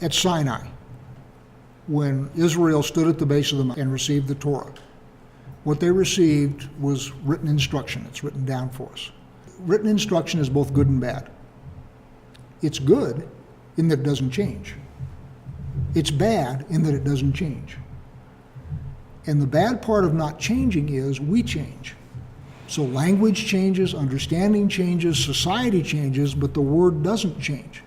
at Sinai, when Israel stood at the base of the mountain and received the Torah, what they received was written instruction. It's written down for us. Written instruction is both good and bad. It's good in that it doesn't change. It's bad in that it doesn't change. And the bad part of not changing is we change. So language changes, understanding changes, society changes, but the word doesn't change.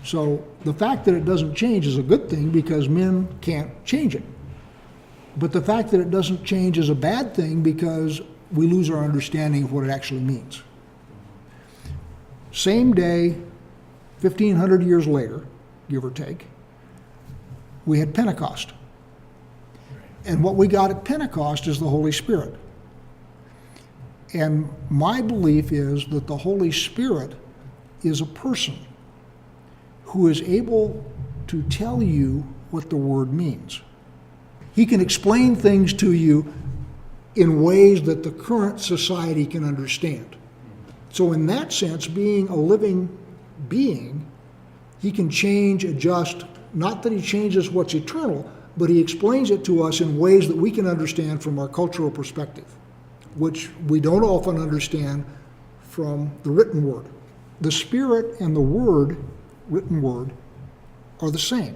So the fact that it doesn't change is a good thing because men can't change it. But the fact that it doesn't change is a bad thing because we lose our understanding of what it actually means. Same day, 1,500 years later, give or take, we had Pentecost. And what we got at Pentecost is the Holy Spirit. And my belief is that the Holy Spirit is a person who is able to tell you what the word means. He can explain things to you in ways that the current society can understand. So in that sense, being a living being, he can change, adjust, not that he changes what's eternal, but he explains it to us in ways that we can understand from our cultural perspective, which we don't often understand from the written word. The Spirit and the Word, written word, are the same.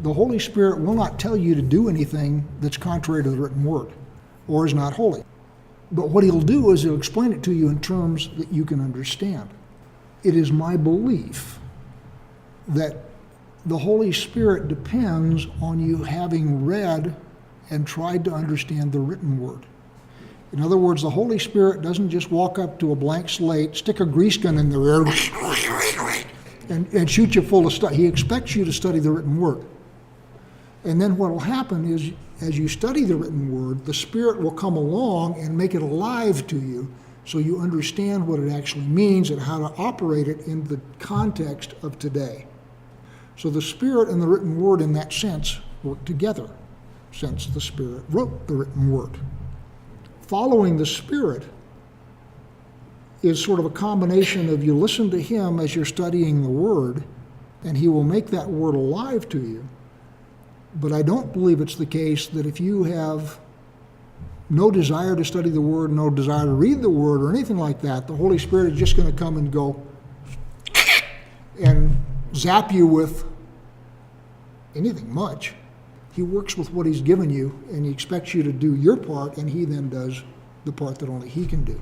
The Holy Spirit will not tell you to do anything that's contrary to the written word or is not holy. But what he'll do is he'll explain it to you in terms that you can understand. It is my belief that the Holy Spirit depends on you having read and tried to understand the written word. In other words, the Holy Spirit doesn't just walk up to a blank slate, stick a grease gun in their ear, and shoot you full of stuff. He expects you to study the written word. And then what will happen is, as you study the written word, the Spirit will come along and make it alive to you so you understand what it actually means and how to operate it in the context of today. So the Spirit and the written word in that sense work together, since the Spirit wrote the written word. Following the Spirit is sort of a combination of you listen to him as you're studying the word, and he will make that word alive to you. But I don't believe it's the case that if you have no desire to study the word, no desire to read the word or anything like that, the Holy Spirit is just going to come and go and zap you with anything much. He works with what he's given you, and he expects you to do your part, and he then does the part that only he can do.